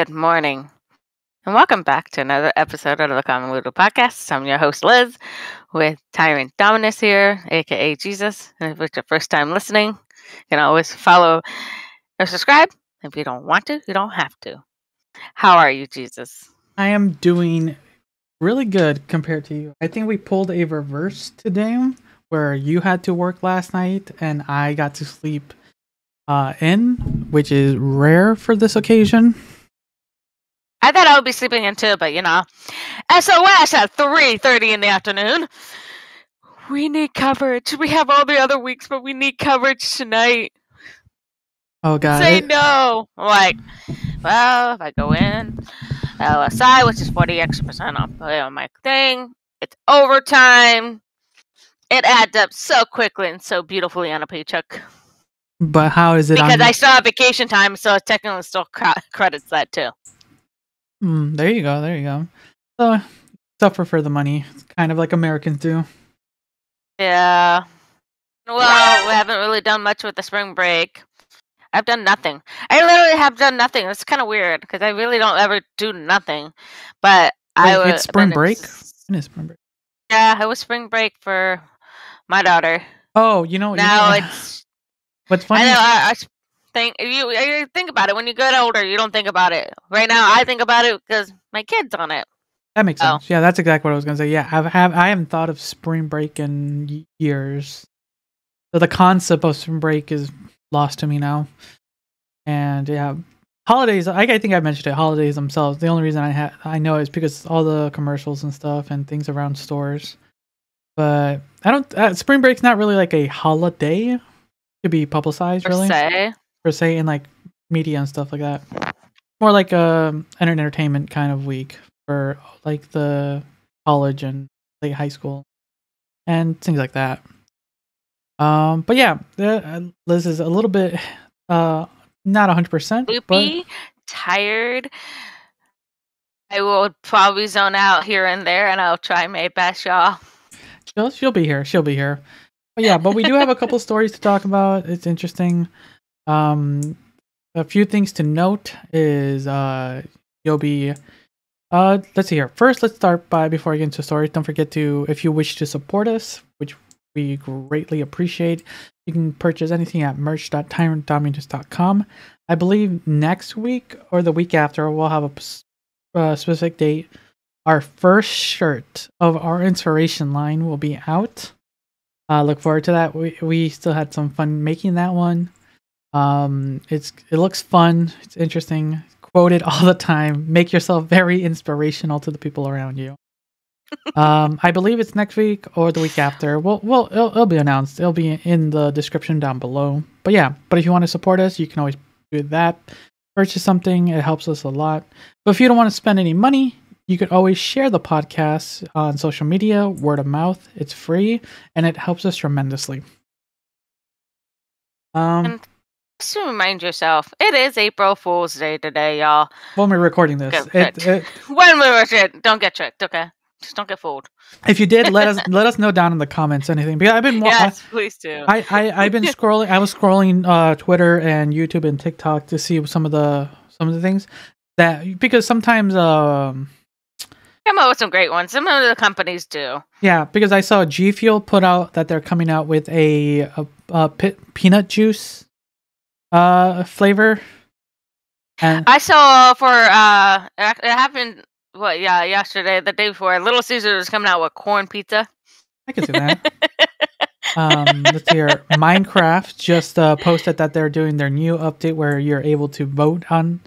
Good morning, and welcome back to another episode of the Convoluted podcast. I'm your host, Liz, with Tyrant Dominus here, aka Jesus. And if it's your first time listening, you can always follow or subscribe. If you don't want to, you don't have to. How are you, Jesus? I am doing really good compared to you. I think we pulled a reverse today where you had to work last night and I got to sleep in, which is rare for this occasion. I thought I would be sleeping in too, but SOS at 3:30 in the afternoon. We need coverage. We have all the other weeks, but we need coverage tonight. Oh god. Say no. I'm like, well, if I go in LSI, which is 40 extra% off on my thing, it's overtime. It adds up so quickly and so beautifully on a paycheck. But how is it? Because I still have vacation time, so it technically still credits that too. There you go. There you go. So suffer for the money. It's kind of like Americans do. Yeah. Well, we haven't really done much with the spring break. I've done nothing. I literally have done nothing. It's kind of weird because I really don't ever do nothing. But it's spring break? It is spring break. Yeah, it was spring break for my daughter. Oh, now it's. What's funny? I think you think about it when you get older. You don't think about it. Right now, I think about it because my kid's on it. That makes sense. Yeah, that's exactly what I was gonna say. Yeah, I haven't thought of spring break in years. So the concept of spring break is lost to me now. And yeah, holidays. I think I mentioned it. Holidays themselves. The only reason I know is because all the commercials and stuff and things around stores. But I don't. Spring break's not really like a holiday to be publicized, really. Per se, in like media and stuff like that. More like an entertainment kind of week for like the college and late high school and things like that. But yeah, Liz is a little bit not 100%. Loopy, tired. I will probably zone out here and there, and I'll try my best, y'all. She'll be here. She'll be here. But yeah, but we do have a couple stories to talk about. It's interesting. A few things to note is you'll be let's see here. First, let's start by, before I get into stories, don't forget to, if you wish to support us, which we greatly appreciate, you can purchase anything at merch.tyrantdominus.com. I believe next week or the week after we'll have a specific date. Our first shirt of our inspiration line will be out. Look forward to that. We still had some fun making that one. It looks fun. It's interesting. Quote it all the time. Make yourself very inspirational to the people around you. I believe it's next week or the week after. It'll be announced. It'll be in the description down below. But yeah, if you want to support us, you can always do that. Purchase something. It helps us a lot. But if you don't want to spend any money, you could always share the podcast on social media, word of mouth. It's free and it helps us tremendously. And just to remind yourself, it is April Fool's Day today, y'all. When we're recording this, when we're recording, don't get tricked, okay? Just don't get fooled. If you did, let us know down in the comments anything. Because I've been please do. I've been scrolling. I was scrolling Twitter and YouTube and TikTok to see some of the things that, because sometimes come up with some great ones. Some of the companies do. Yeah, because I saw G Fuel put out that they're coming out with a peanut juice flavor. And I saw for it happened yesterday, the day before, Little Caesar was coming out with corn pizza. I can see that. Let's see here. Minecraft just posted that they're doing their new update where you're able to vote on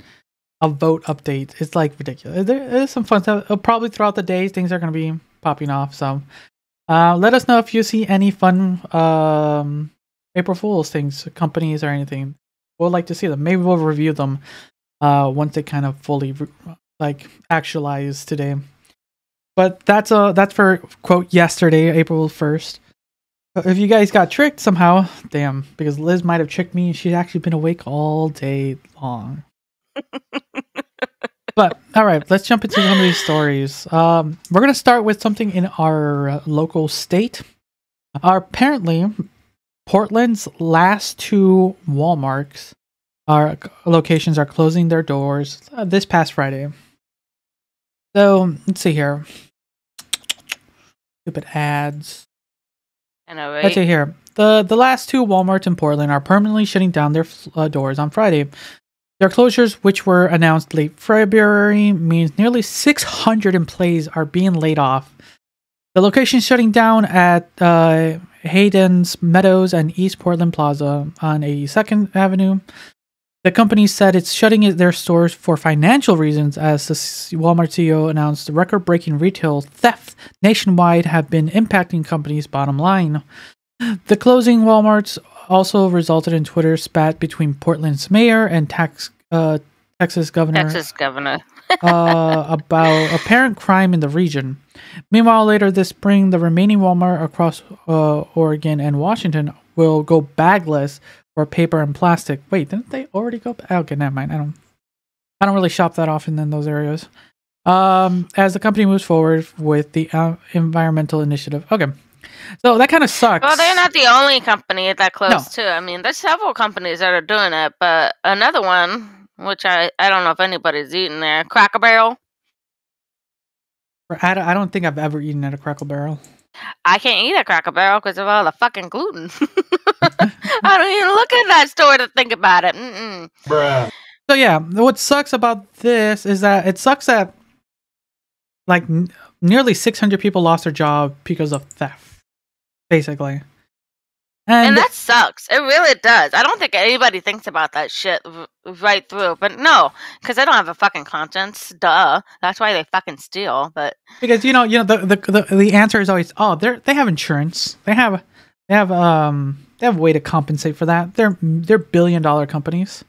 a vote update. It's like ridiculous. There's some fun stuff. Probably throughout the days, things are going to be popping off. So let us know if you see any fun April Fool's things, companies or anything. We'll like to see them. Maybe we'll review them once they kind of fully actualize today. But that's for quote yesterday, April 1st. If you guys got tricked somehow, damn, because Liz might have tricked me. She's actually been awake all day long. But all right, let's jump into some of these stories. We're gonna start with something in our local state. Apparently, Portland's last two Walmarts our locations are closing their doors this past Friday. So let's see here. Stupid ads. I know, right? Let's see here. The last two Walmarts in Portland are permanently shutting down their doors on Friday. Their closures, which were announced late February, means nearly 600 employees are being laid off. The location shutting down at Hayden's Meadows and East Portland Plaza on 82nd Avenue. The company said it's shutting their stores for financial reasons, as the Walmart CEO announced record-breaking retail theft nationwide have been impacting company's bottom line. The closing Walmarts also resulted in Twitter spat between Portland's mayor and Texas governor about apparent crime in the region. Meanwhile, later this spring, the remaining Walmart across Oregon and Washington will go bagless for paper and plastic. Wait, didn't they already go? Okay, never mind. I don't really shop that often in those areas. As the company moves forward with the environmental initiative. Okay. So that kind of sucks. Well, they're not the only company that closed too. I mean, there's several companies that are doing it, but another one, which I don't know if anybody's eating there, Cracker Barrel. I don't think I've ever eaten at a Cracker Barrel. I can't eat at Cracker Barrel because of all the fucking gluten. I don't even look at that store to think about it. Bruh. So yeah, what sucks about this is that it sucks that like nearly 600 people lost their job because of theft, basically. And that sucks. It really does. I don't think anybody thinks about that shit right through. But no, because they don't have a fucking conscience. Duh. That's why they fucking steal. But because the answer is always, oh, they have insurance. They have a way to compensate for that. They're $1 billion companies.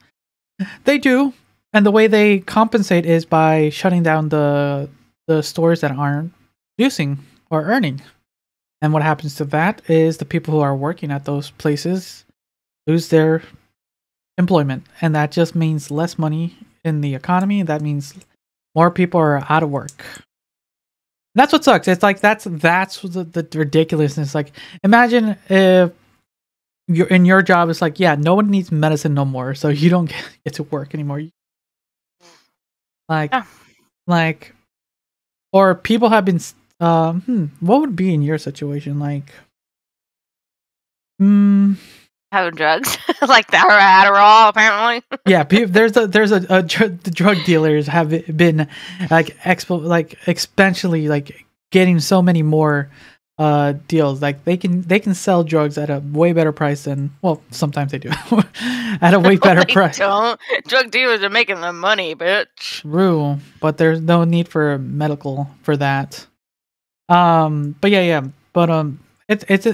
They do, and the way they compensate is by shutting down the stores that aren't producing or earning. And what happens to that is the people who are working at those places lose their employment. And that just means less money in the economy. That means more people are out of work. That's what sucks. It's like that's the ridiculousness. Like, imagine if you're in your job, it's like, yeah, no one needs medicine no more, so you don't get to work anymore. Like, or people have been what would be in your situation? Like, having drugs, like the Adderall, apparently. Yeah, there's a drug dealers have been like exponentially like getting so many more deals. Like they can sell drugs at a way better price than, well, sometimes they do at a way better price. Don't. Drug dealers are making their money, bitch. True, but there's no need for medical for that. But yeah, but it's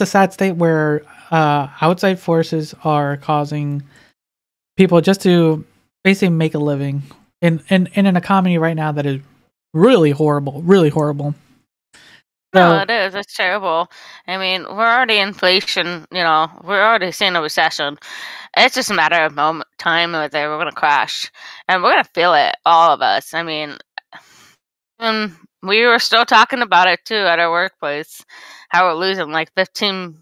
a sad state where outside forces are causing people just to basically make a living in an economy right now that is really horrible. No, it is. It's terrible. I mean, we're already inflation. We're already seeing a recession. It's just a matter of time whether we're going to crash, and we're going to feel it, all of us. I mean, we were still talking about it too at our workplace, how we're losing like 15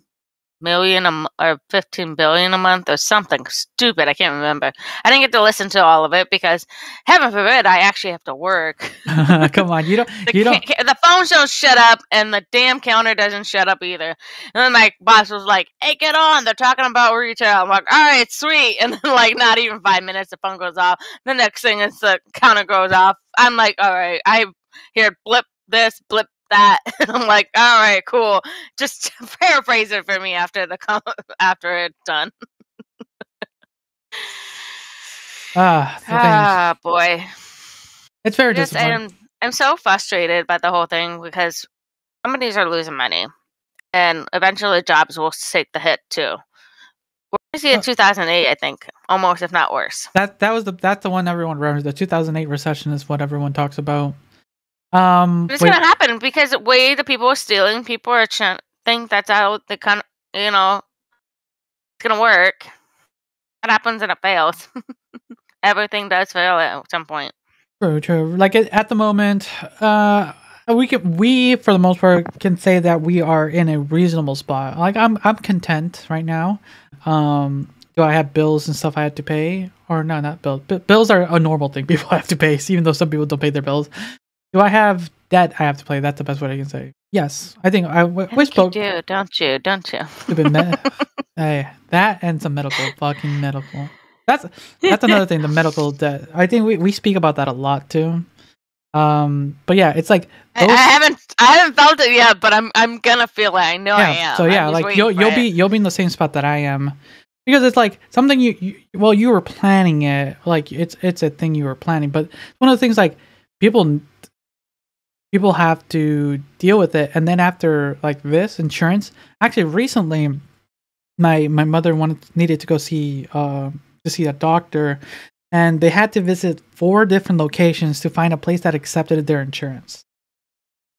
million or 15 billion a month or something stupid. I can't remember. I didn't get to listen to all of it because, heaven forbid, I actually have to work. Come on, you don't. The phones don't shut up, and the damn counter doesn't shut up either. And then my boss was like, "Hey, get on! They're talking about retail." I'm like, "All right, sweet." And then, like, not even 5 minutes, the phone goes off. The next thing is the counter goes off. I'm like, "All right, I hear blip this, blip that." And I'm like, all right, cool. Just paraphrase it for me after it's done. Boy, it's very disappointing. I'm so frustrated by the whole thing because companies are losing money, and eventually jobs will take the hit too. We're see in 2008, I think, almost if not worse. That's the one everyone remembers. The 2008 recession is what everyone talks about. It's gonna happen because the way the people are stealing, people are think that's how the it's gonna work. What happens and it fails? Everything does fail at some point. True. Like at the moment, we for the most part can say that we are in a reasonable spot. Like I'm content right now. do I have bills and stuff I have to pay? Or no, not bills. Bills are a normal thing people have to pay, even though some people don't pay their bills. Do I have debt I have to pay? That's the best way I can say. Yes, I think we spoke. You do, don't you? Don't you? Hey, that and some fucking medical. That's another thing. The medical debt. I think we speak about that a lot too. But yeah, it's like I haven't felt it yet, but I'm gonna feel it. I know I am. So yeah, like you'll be in the same spot that I am, because it's like something you were planning it, like it's a thing you were planning, but one of the things like people have to deal with it, and then after like this insurance, actually recently, my mother needed to go see a doctor. And they had to visit 4 different locations to find a place that accepted their insurance.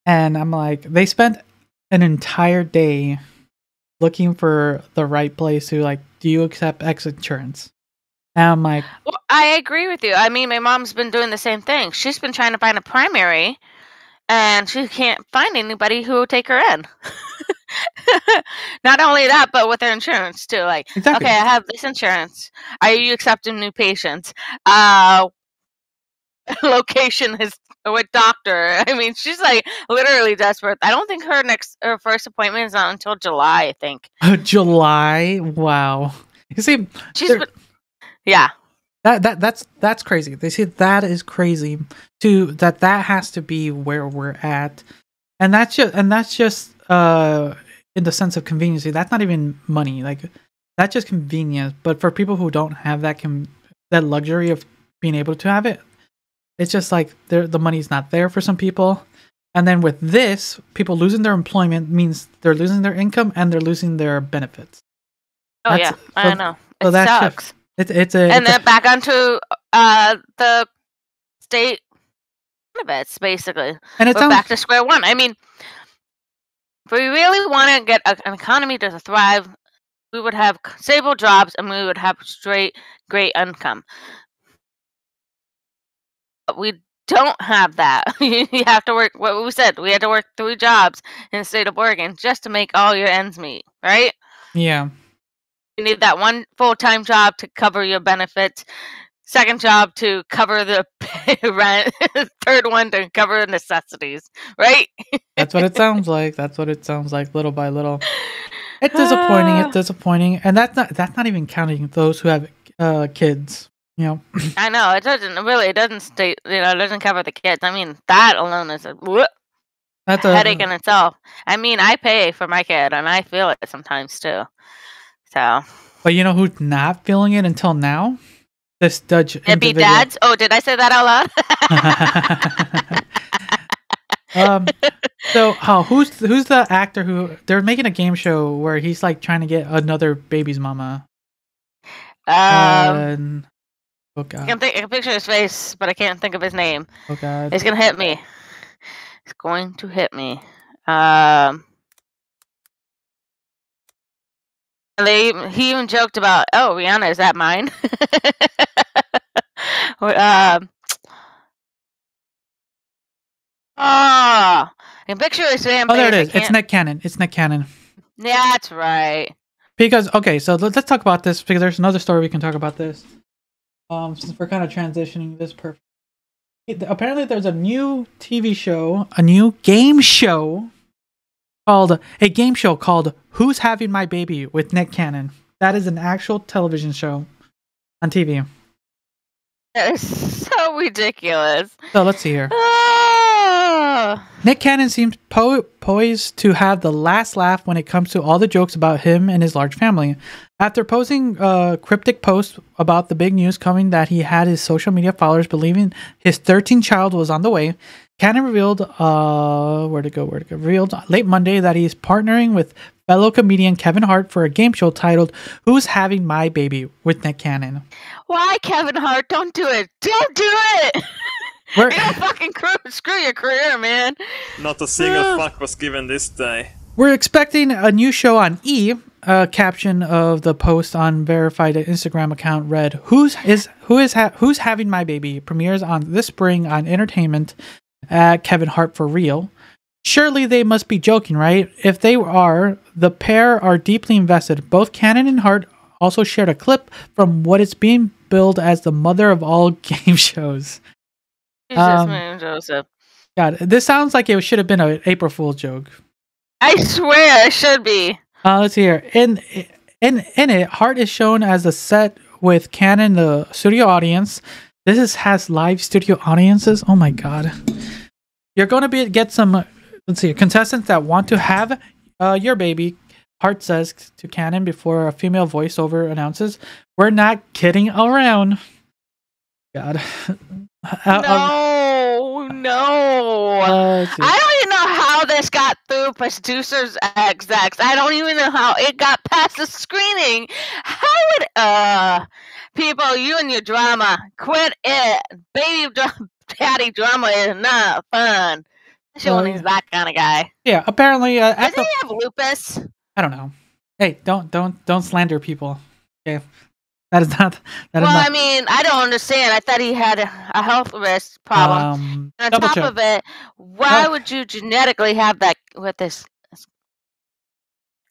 And I'm like, they spent an entire day looking for the right place to like, do you accept X insurance? And I'm like, well, I agree with you. I mean, my mom's been doing the same thing. She's been trying to find a primary, and she can't find anybody who will take her in. Not only that, but with their insurance too. Like, exactly. Okay, I have this insurance. Are you accepting new patients? Location is with doctor. I mean, she's like literally desperate. I don't think her first appointment is not until July. I think. July. Wow. You see, yeah. That's crazy. They see that is crazy. That has to be where we're at, and that's just in the sense of convenience. That's not even money. Like that's just convenience. But for people who don't have that luxury of being able to have it, it's just like the money's not there for some people. And then with this, people losing their employment means they're losing their income and they're losing their benefits. I know. So that sucks. Then back onto the state benefits, basically. And we're back to square one. I mean, if we really want to get an economy to thrive, we would have stable jobs and we would have great income. But we don't have that. You have to work, what we said, we had to work 3 jobs in the state of Oregon just to make all your ends meet, right? Yeah. You need that one full-time job to cover your benefits, second job to cover the rent, third one to cover the necessities, right? That's what it sounds like. Little by little. It's disappointing. And that's not even counting those who have kids. You know. I know it doesn't state. It doesn't cover the kids. I mean, that alone is a headache in itself. I mean, I pay for my kid, and I feel it sometimes too. So. But you know who's not feeling it until now? This Dutch individual. It'd be dads. Oh, did I say that out loud? So, who's the actor who they're making a game show where he's like trying to get another baby's mama? Oh God. I can picture his face, but I can't think of his name. Oh God. It's gonna hit me. It's going to hit me. He even joked about, oh, Rihanna, is that mine? I can picture his damn face. Oh, there it is. It's Nick Cannon. Yeah, that's right. Because, okay, so let's talk about this, because there's another story we can talk about this. Since we're kind of transitioning this perfect. Apparently there's a new TV show, a new game show called Who's Having My Baby with Nick Cannon. That is an actual television show on TV. That is so ridiculous. So let's see here. Nick Cannon seems poised to have the last laugh when it comes to all the jokes about him and his large family. After posting a cryptic post about the big news coming that he had his social media followers believing his 13th child was on the way, Cannon revealed revealed late Monday that he's partnering with fellow comedian Kevin Hart for a game show titled Who's Having My Baby with Nick Cannon. Why, Kevin Hart? Don't do it. Don't do it. You don't fucking screw your career, man. Not a single fuck was given this day. We're expecting a new show on E! A caption of the post on verified Instagram account read, Who's Having My Baby premieres on this spring on Entertainment at Kevin Hart for Real. Surely they must be joking, right? If they are, the pair are deeply invested. Both Cannon and Hart also shared a clip from what is being billed as the mother of all game shows. Jesus, man, Joseph. God, this sounds like it should have been an April Fool's joke. I swear it should be. Let's see here. In it, Hart is shown as a set with Canon, the studio audience. Has live studio audiences. Oh my god! You're going to get some. Let's see, contestants that want to have your baby. Hart says to Canon before a female voiceover announces, "We're not kidding around." God. No. I don't even know how this got through producers execs. I don't even know how it got past the screening. How would people, you and your drama, quit it. Baby daddy drama is not fun. Especially when he's that kind of guy. Yeah, apparently. Does he have lupus? I don't know. Hey, don't slander people. Okay. That is not. I mean, I don't understand. I thought he had a health risk problem. And on top of it, why would you genetically have that with this?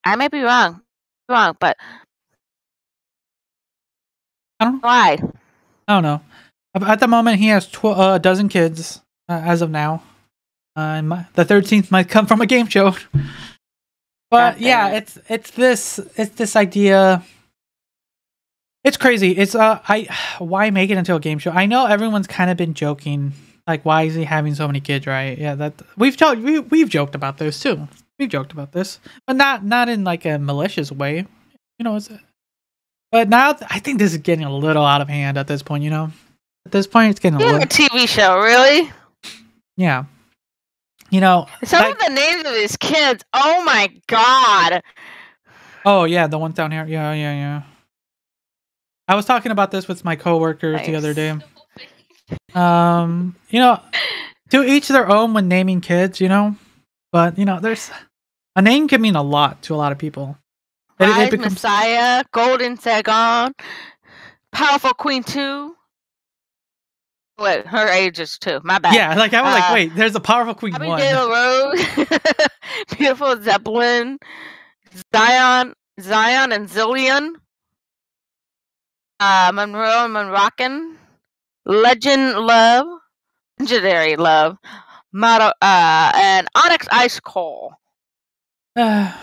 I may be wrong, but I don't know. Why? I don't know. At the moment, he has a dozen kids as of now. The 13th might come from a game show. But yeah, it's this idea. It's crazy. It's why make it into a game show? I know everyone's kind of been joking, like, why is he having so many kids, right? Yeah, that we've joked about this too. We've joked about this, but not in like a malicious way, you know. But now I think this is getting a little out of hand at this point. You know, at this point it's getting a little. A TV show, really? Yeah. You know, some of the names of these kids. Oh my god. Oh yeah, the ones down here. Yeah. I was talking about this with my coworkers the other day. You know, to each their own when naming kids, you know. But, you know, there's a name can mean a lot to a lot of people. Rise, Messiah, Golden Sagon, Powerful Queen 2. Wait, her age is 2. My bad. Yeah, like I was like, wait, there's a Powerful Queen 1. Abigail Rose, Beautiful Zeppelin, Zion and Zillion. Monroe and Monrockin, Legend Love, Legendary Love, Motto, and Onyx Ice Coal. Dudes.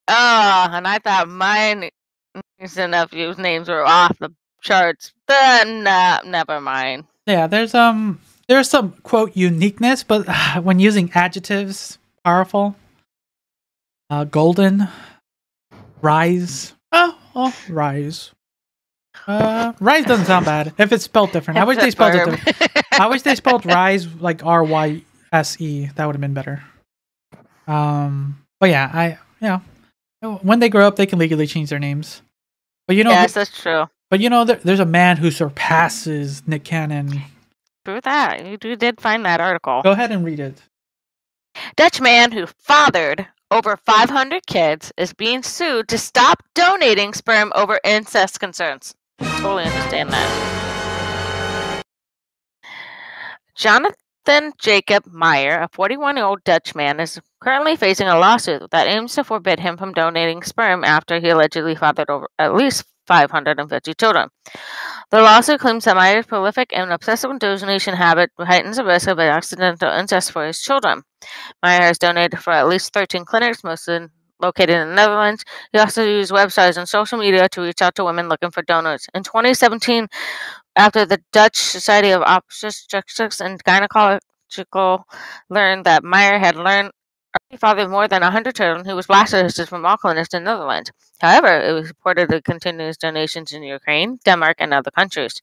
And I thought my nieces and nephews' names were off the charts, but nah, never mind. Yeah, there's some quote uniqueness, but when using adjectives, powerful, golden, rise. Rise. Rise doesn't sound bad if it's spelled different. I wish they spelled it different. I wish they spelled rise like RYSE. That would have been better. But yeah, when they grow up, they can legally change their names. But you know, yes, that's true. But you know, there's a man who surpasses Nick Cannon. True that. You did find that article. Go ahead and read it. Dutch man who fathered over 500 kids is being sued to stop donating sperm over incest concerns. Totally understand that. Jonathan Jacob Meyer, a 41-year-old Dutch man, is currently facing a lawsuit that aims to forbid him from donating sperm after he allegedly fathered over at least 550 children. The lawsuit claims that Meyer's prolific and obsessive donation habit heightens the risk of accidental incest for his children. Meyer has donated for at least 13 clinics, mostly located in the Netherlands. He also used websites and social media to reach out to women looking for donors. In 2017, after the Dutch Society of Obstetrics and Gynecological learned that Meyer had fathered more than 100 children, he was blacklisted from all clinics in the Netherlands. However, it was reported to continue his donations in Ukraine, Denmark, and other countries.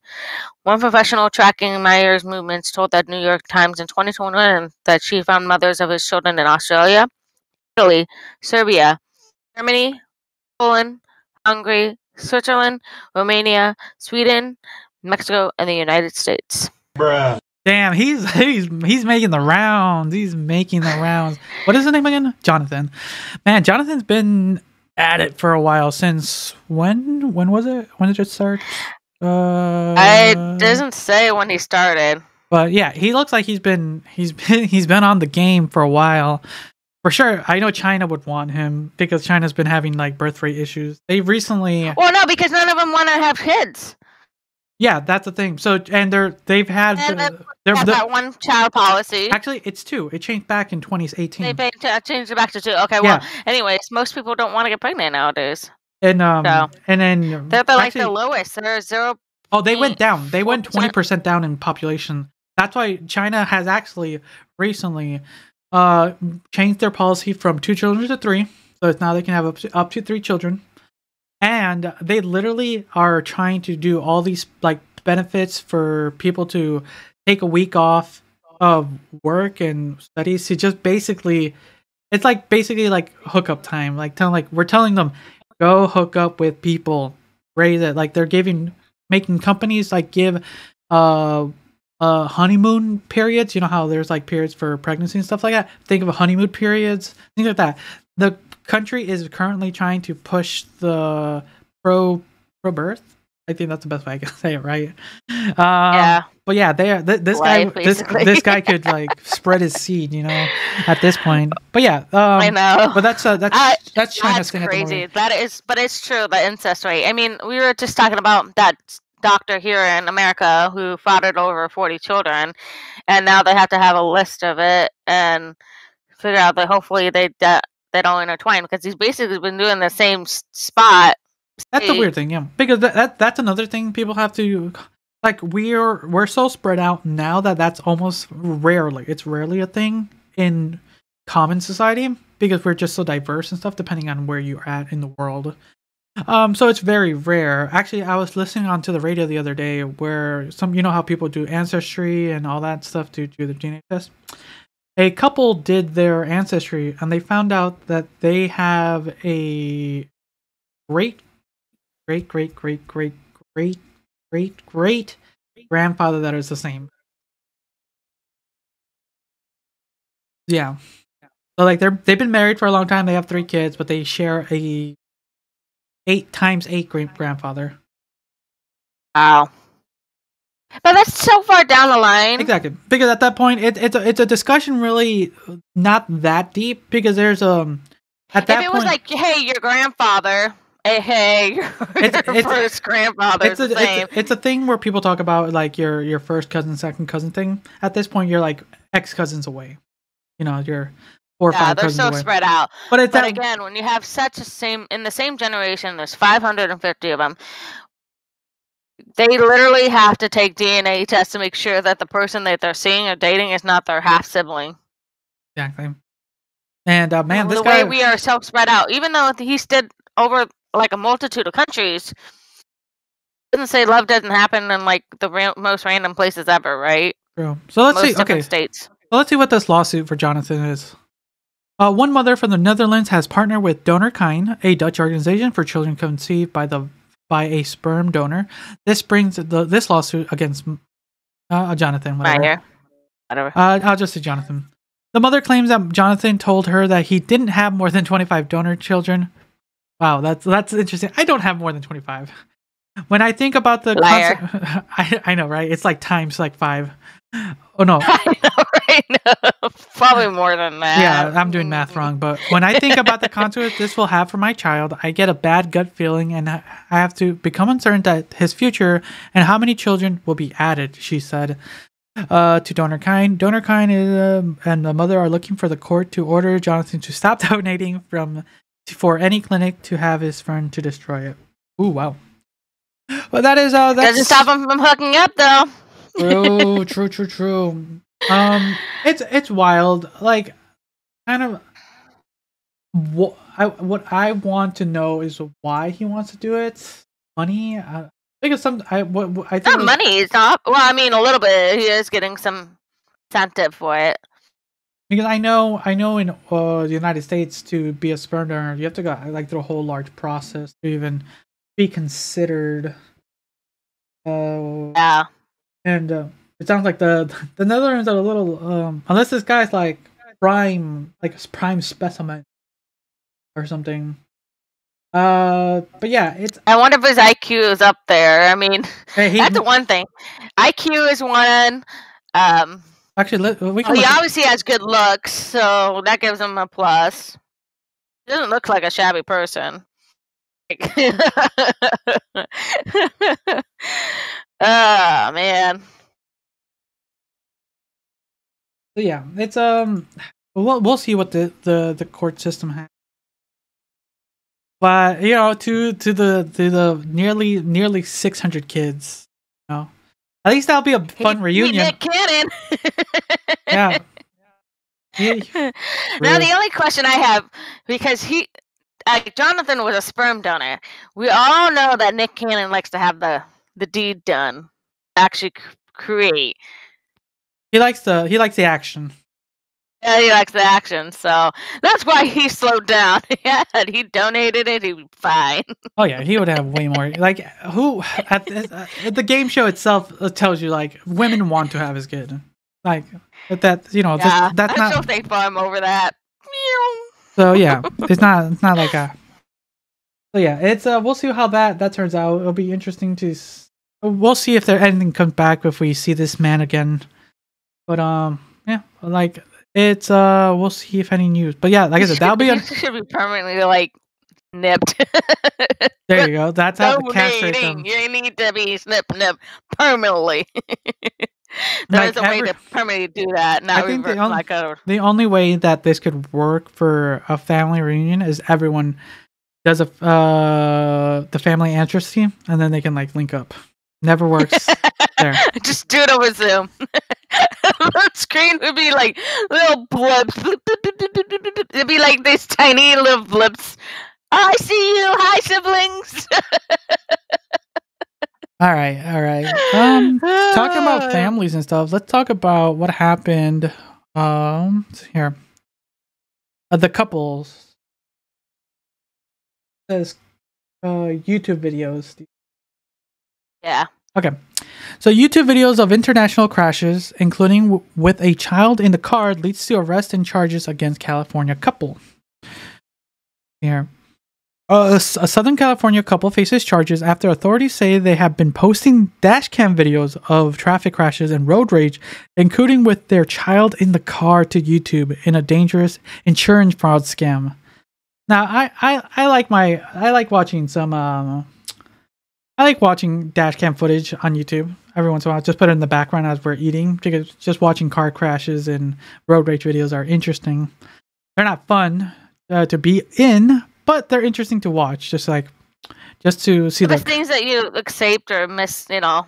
One professional tracking Meyer's movements told the New York Times in 2021 that she found mothers of his children in Australia, Italy, Serbia, Germany, Poland, Hungary, Switzerland, Romania, Sweden, Mexico, and the United States. Bruh. Damn, he's making the rounds. He's making the rounds. What is his name again? Jonathan. Man, Jonathan's been at it for a while. Since when? When was it? When did it start? It doesn't say when he started. But yeah, he looks like he's been on the game for a while. For sure, I know China would want him because China's been having like birth rate issues. They recently. Well, no, because none of them want to have kids. Yeah, that's the thing. So, and they've had that one child policy. Actually, it's 2. It changed back in 2018. They changed it back to 2. Okay, well, anyways, most people don't want to get pregnant nowadays. And and then they're like the lowest. They're 0. Oh, they went down. They went 20% down in population. That's why China has actually recently changed their policy from 2 children to 3. So it's now they can have up to 3 children. And they literally are trying to do all these like benefits for people to take a week off of work and studies to just basically, it's like basically like hookup time. Like we're telling them, go hook up with people, raise it. Like they're making companies like give honeymoon periods. You know how there's like periods for pregnancy and stuff like that. Think of honeymoon periods, things like that. The country is currently trying to push the pro birth. I think that's the best way I can say it, right? Yeah. But yeah, this guy could like spread his seed, you know, at this point. But yeah, I know. But that's China's thing. Crazy. That is, but it's true. The incest rate. I mean, we were just talking about that doctor here in America who fathered over 40 children, and now they have to have a list of it and figure out that hopefully they don't intertwine, because he's basically been doing the same spot. That's the weird thing, yeah. Because that's another thing people have to, like, we're so spread out now that's almost rarely. It's rarely a thing in common society because we're just so diverse and stuff depending on where you're at in the world. So it's very rare. Actually, I was listening onto the radio the other day where you know how people do ancestry and all that stuff to do the DNA test. A couple did their ancestry and they found out that they have a great grandfather that is the same. Yeah. So like they've been married for a long time. They have 3 kids, but they share a 8 times 8 great grandfather. Wow. But that's so far down the line. Exactly, because at that point, it's a discussion really not that deep. Because there's at that if it was like, hey, your grandfather, hey, your first grandfather, it's a thing where people talk about like your first cousin, second cousin thing. At this point, you're like ex cousins away. You know, you're 4 or 5 cousins away. They're so spread out. But again, when you have in the same generation, there's 550 of them. They literally have to take DNA tests to make sure that the person that they're seeing or dating is not their half sibling. Exactly. And man, this the guy, way we are so spread out, even though he's did over like a multitude of countries, doesn't say love doesn't happen in like the most random places ever, right? True. So let's see. Okay. States. So let's see what this lawsuit for Jonathan is. One mother from the Netherlands has partnered with Donorkind, a Dutch organization for children conceived by a sperm donor. This brings this lawsuit against Jonathan. Whatever. I'll just say Jonathan. The mother claims that Jonathan told her that he didn't have more than 25 donor children. Wow, that's interesting. I don't have more than 25. When I think about the liar, I know, right? It's like times like 5. Oh no, I know, right? No, probably more than that. Yeah, I'm doing math wrong. But when I think about the consequences this will have for my child, I get a bad gut feeling, and I have to become uncertain that his future and how many children will be added. She said to Donorkind. Donorkind and the mother are looking for the court to order Jonathan to stop donating for any clinic to have his friend to destroy it. Ooh, wow. Well, that is doesn't stop him from hooking up though. True. It's wild. Like, kind of. What I want to know is why he wants to do it. Money. Because I think not money. It's not. Well, I mean, a little bit. He is getting some incentive for it. Because I know in the United States, to be a sperm donor, you have to go like through a whole large process to even be considered. Yeah. And it sounds like the Netherlands are a little unless this guy's like prime specimen or something. But yeah, I wonder if his IQ is up there. I mean, that's the one thing. IQ is one. Actually, we can. He Look at, obviously has good looks, so that gives him a plus. He doesn't look like a shabby person. Oh man. so yeah, it's we'll see what the court system has. But you know, to the nearly 600 kids, you know, at least that'll be a fun reunion. Nick Cannon. Yeah. Now the only question I have, because Jonathan was a sperm donor. We all know that Nick Cannon likes to have the deed done, actually create. He likes the action. Yeah, he likes the action, so that's why he slowed down. Yeah, he donated it. He'd be fine. Oh yeah, he would have way more. Like who at the game show itself tells you like women want to have his kid. Like that, you know, Yeah, that's I'm not. sure they farm over that. So yeah, it's not like a. So yeah, it's we'll see how that turns out. It'll be interesting to. We'll see if anything comes back if we see this man again. But yeah, like it's we'll see if any news. But yeah, like I said, that'll be. Should be permanently like nipped. There you go. That's how the castrate them. You need to be nip permanently. There's a way to permanently do that. Not I think revert, the only way that this could work for a family reunion is everyone does the family ancestry, and then they can like link up. Never works there. Just do it over Zoom. The screen would be like little blips. It'd be like these tiny little blips. Oh, I see you. Hi, siblings. All right. Talking about families and stuff. Let's talk about what happened. Here, the couples. Says YouTube videos. Yeah. Okay. So YouTube videos of international crashes, including with a child in the car, leads to arrest and charges against California couple. Here. A Southern California couple faces charges after authorities say they have been posting dashcam videos of traffic crashes and road rage, including with their child in the car, to YouTube in a dangerous insurance fraud scam. Now, I like watching some I like watching dashcam footage on YouTube every once in a while. Just put it in the background as we're eating, because just watching car crashes and road rage videos are interesting. They're not fun to be in, but they're interesting to watch. Just to see the things that you accept or miss. You know,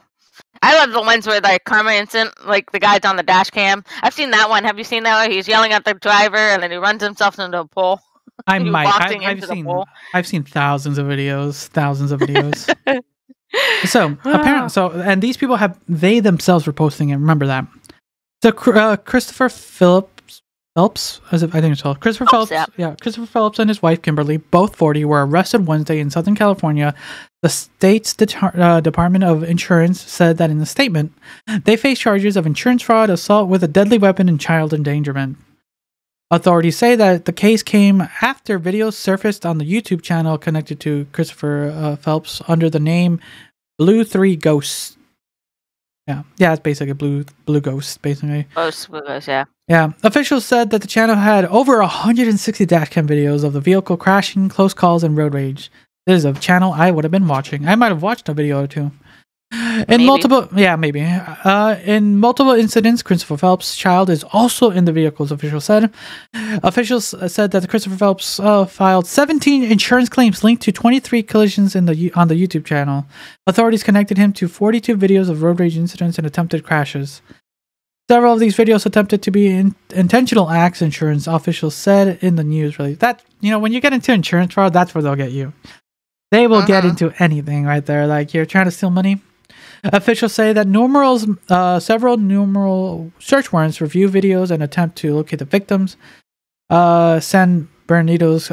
I love the ones where like karma instant, like the guy's on the dash cam. I've seen that one. Have you seen that one? He's yelling at the driver and then he runs himself into a pole. I've seen thousands of videos. So apparently, and these people they themselves were posting it. Remember that. So Christopher Phelps, I think it's called Christopher Phelps. Yeah, Christopher Phelps and his wife Kimberly, both 40, were arrested Wednesday in Southern California. The state's Department of Insurance said that in the statement, they face charges of insurance fraud, assault with a deadly weapon, and child endangerment. Authorities say that the case came after videos surfaced on the YouTube channel connected to Christopher Phelps under the name Blue 3 Ghosts. Yeah, it's basically Blue Ghost, basically. Blue Ghost, yeah. Yeah, officials said that the channel had over 160 dashcam videos of the vehicle crashing, close calls, and road rage. This is a channel I would have been watching. I might have watched a video or two. In multiple incidents, Christopher Phelps' child is also in the vehicles, officials said. Officials said that Christopher Phelps filed 17 insurance claims linked to 23 collisions on the YouTube channel. Authorities connected him to 42 videos of road rage incidents and attempted crashes. Several of these videos attempted to be intentional acts, insurance officials said in the news release. That, when you get into insurance fraud, that's where they'll get you. They will get into anything right there. Like, you're trying to steal money. Officials say that several numeral search warrants review videos and attempt to locate the victims. San Bernardino's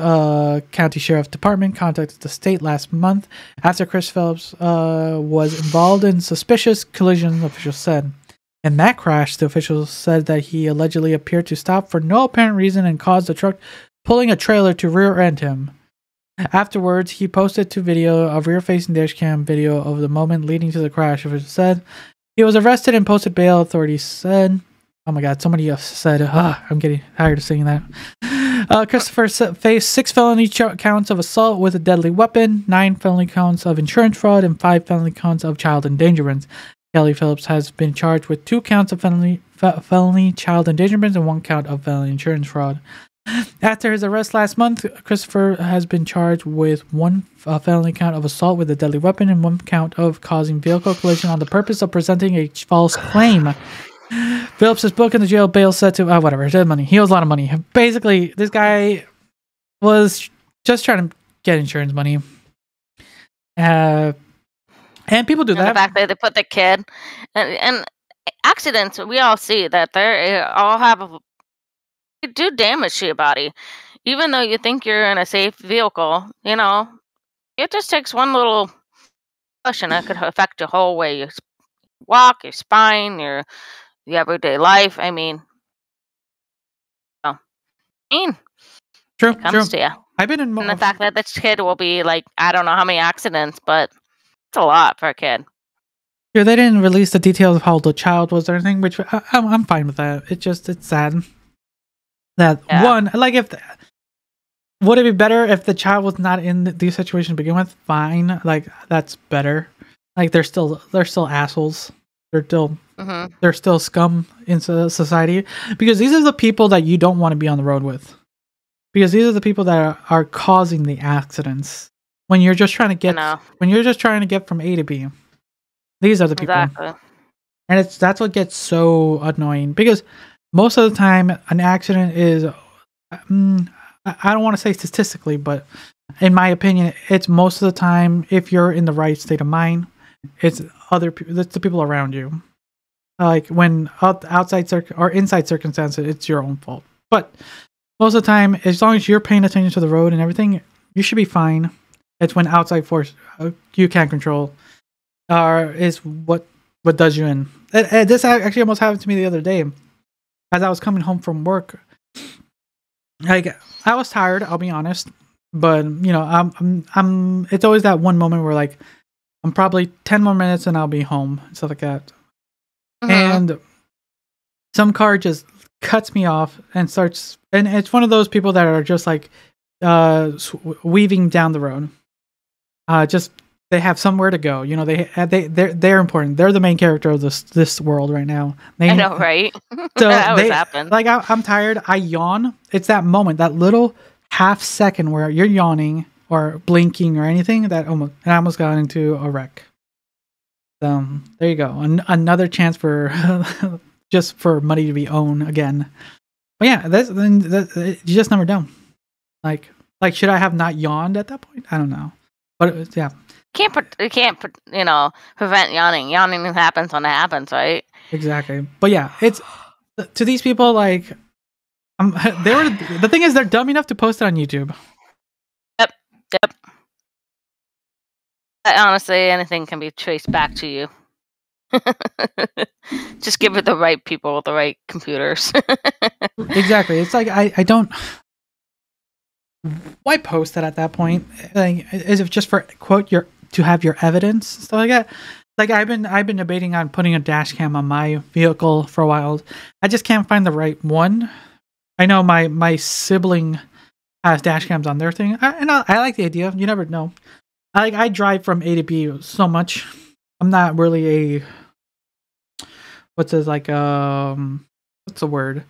County Sheriff's Department contacted the state last month after Chris Phelps was involved in suspicious collision, officials said. In that crash, the officials said that he allegedly appeared to stop for no apparent reason and caused the truck pulling a trailer to rear-end him. Afterwards, he posted a rear-facing dashcam video of the moment leading to the crash, officials said. He was arrested and posted bail, authorities said. Oh my God, somebody else said, I'm getting tired of saying that. Christopher faced 6 felony counts of assault with a deadly weapon, 9 felony counts of insurance fraud, and 5 felony counts of child endangerment. Kelly Phillips has been charged with 2 counts of felony child endangerment and 1 count of felony insurance fraud. After his arrest last month, Christopher has been charged with 1 felony count of assault with a deadly weapon and 1 count of causing vehicle collision on the purpose of presenting a false claim. Phillips is booked in the jail. Bail set to whatever. Dead money. He owes a lot of money. Basically, this guy was just trying to get insurance money. And people do that. The fact that they put the kid and accidents, we all see that they all do damage to your body. Even though you think you're in a safe vehicle, it just takes one little push and that could affect your whole way you walk, your spine, your everyday life. I mean, true. Comes to you. I've been in and the fact that this kid will be like, I don't know how many accidents, but it's a lot for a kid. Sure, they didn't release the details of how the child was or anything, which I'm fine with that. It's sad that one, like, would it be better if the child was not in these situations to begin with? Fine, like that's better. Like they're still assholes. They're still scum in society, because these are the people that you don't want to be on the road with, because these are the people that are causing the accidents when you're just trying to get from A to B. These are the people. Exactly. And that's what gets so annoying, because most of the time an accident is I don't want to say statistically, but in my opinion, it's most of the time, if you're in the right state of mind, it's the people around you. Like when outside or inside circumstances, it's your own fault. But most of the time, as long as you're paying attention to the road and everything, you should be fine. It's when outside force you can't control is what does you in. This actually almost happened to me the other day, as I was coming home from work. Like I was tired, I'll be honest, but I'm. It's always that one moment where like I'm probably 10 more minutes and I'll be home, stuff like that. And some car just cuts me off and starts, and it's one of those people that are just like weaving down the road. Just they have somewhere to go. They're important. They're the main character of this world right now. I know, right? So that always happens. Like I'm tired. I yawn. It's that moment, that little half second where you're yawning or blinking or anything that I almost got into a wreck. So there you go. Another chance for just for money to be owned again. But yeah, you just never know. Like should I have not yawned at that point? I don't know. But yeah. You can't prevent yawning. Yawning happens when it happens, right? Exactly. But yeah, it's to these people like the thing is they're dumb enough to post it on YouTube. Yep. Honestly, anything can be traced back to you. Just give it the right people with the right computers. Exactly. It's like I don't. Why post it at that point? Like, is it just for to have your evidence, stuff like that? Like I've been debating on putting a dash cam on my vehicle for a while. I just can't find the right one. I know my sibling has dash cams on their thing, and I like the idea. You never know. I drive from A to B so much. I'm not really a what's the word?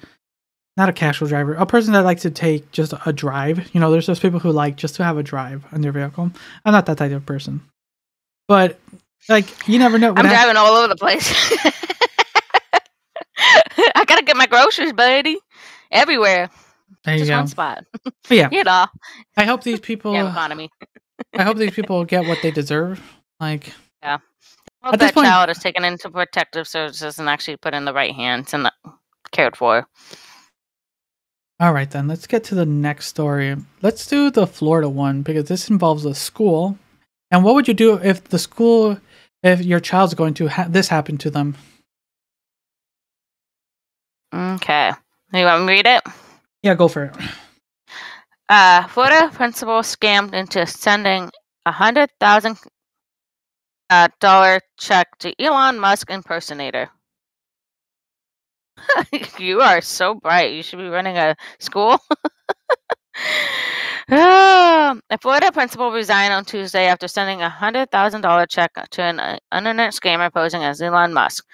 Not a casual driver. A person that likes to take just a drive. There's those people who like just to have a drive on their vehicle. I'm not that type of person. But like you never know. I'm driving all over the place. I gotta get my groceries, buddy. Everywhere. There you just go. one spot. But yeah. I hope these people economy. I hope these people get what they deserve. Like, yeah. I hope that child is taken into protective services and actually put in the right hands and cared for. All right, then. Let's get to the next story. Let's do the Florida one, because this involves a school. And what would you do if your child's going to this happen to them? Okay. You want me to read it? Yeah, go for it. Florida principal scammed into sending $100,000 check to Elon Musk impersonator. You are so bright. You should be running a school. A Florida principal resigned on Tuesday after sending a $100,000 check to an internet scammer posing as Elon Musk.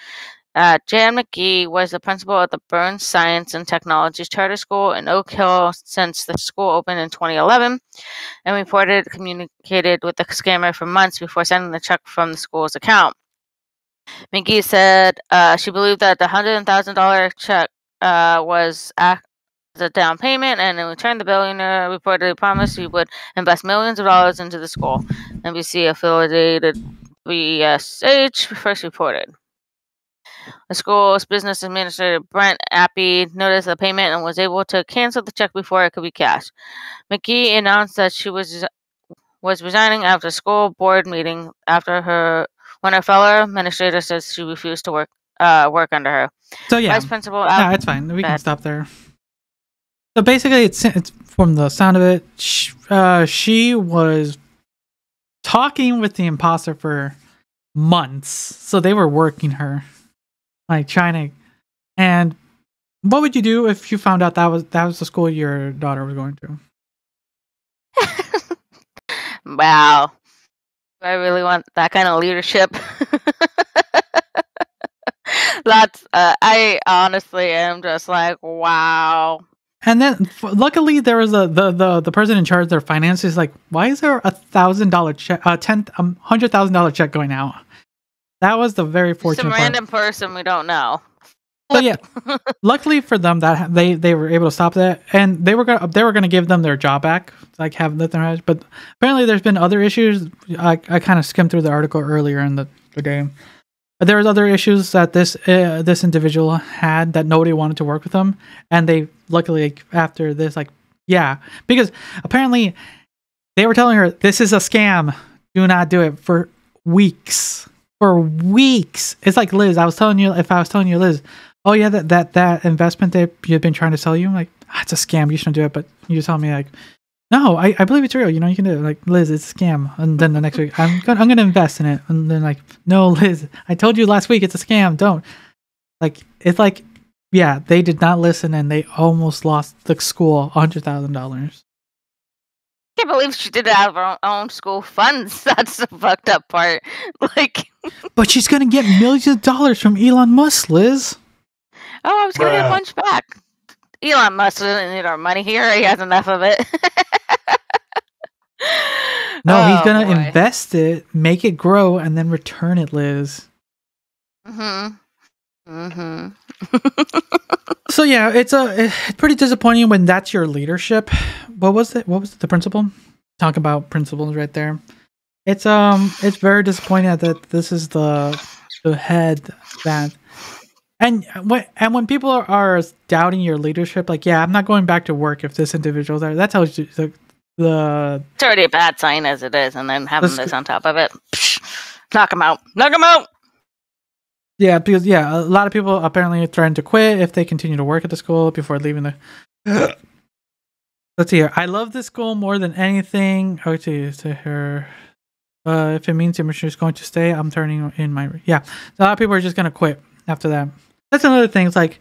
Jan McGee was the principal at the Burns Science and Technology Charter School in Oak Hill since the school opened in 2011, and reported communicated with the scammer for months before sending the check from the school's account. McGee said she believed that the $100,000 check was a down payment, and in return, the billionaire reportedly promised he would invest millions of dollars into the school. NBC affiliated BSH first reported. The school's business administrator, Brent Appy, noticed the payment and was able to cancel the check before it could be cashed. McGee announced that she was resigning after a school board meeting when her fellow administrator says she refused to work under her. So yeah, Vice Principal yeah, it's fine. We can stop there. So basically, it's from the sound of it, she was talking with the imposter for months. So they were working her, like trying to. And what would you do if you found out that was the school your daughter was going to? Wow, I really want that kind of leadership. I honestly am just like, wow. And then, luckily, there was the person in charge of their finances. Like, why is there $1,000 check, $100,000 check going out? That was the very fortunate Some part. random person we don't know. So yeah, luckily for them that they were able to stop that, and they were gonna give them their job back, like have let them. But apparently, there's been other issues. I kind of skimmed through the article earlier in the day. But there was other issues that this individual had that nobody wanted to work with them, and they luckily, like, after this, like, yeah, because apparently they were telling her this is a scam, do not do it, for weeks. For weeks. It's like, Liz, if I was telling you, Liz, oh yeah, that investment that you've been trying to sell you, I'm like, it's a scam, you shouldn't do it. But you tell me, like, no, I believe it's real. You know, you can do it. Like, Liz, it's a scam. And then the next week, I'm gonna invest in it. And then, like, no, Liz, I told you last week it's a scam. Don't. Like, it's like, yeah, they did not listen, and they almost lost the school $100,000. I can't believe she did it out of her own school funds. That's the fucked up part. Like, but she's gonna get millions of dollars from Elon Musk, Liz. Oh, I was gonna get a bunch back. Elon Musk doesn't need our money here. He has enough of it. No, he's gonna invest it, make it grow, and then return it, Liz. So yeah, it's pretty disappointing when that's your leadership. What was it? What was the principal? Talk about principals right there. It's very disappointing that this is the head that. And when people are doubting your leadership, like, yeah, I'm not going back to work if this individual's there. That tells you the it's already a bad sign as it is, and then having this on top of it, knock him out. Knock him out. Yeah, because a lot of people apparently threaten to quit if they continue to work at the school before leaving the. Let's see here. I love this school more than anything. Oh, to her. If it means she's going to stay, I'm turning in my. Yeah, a lot of people are just gonna quit after that. That's another thing. It's like,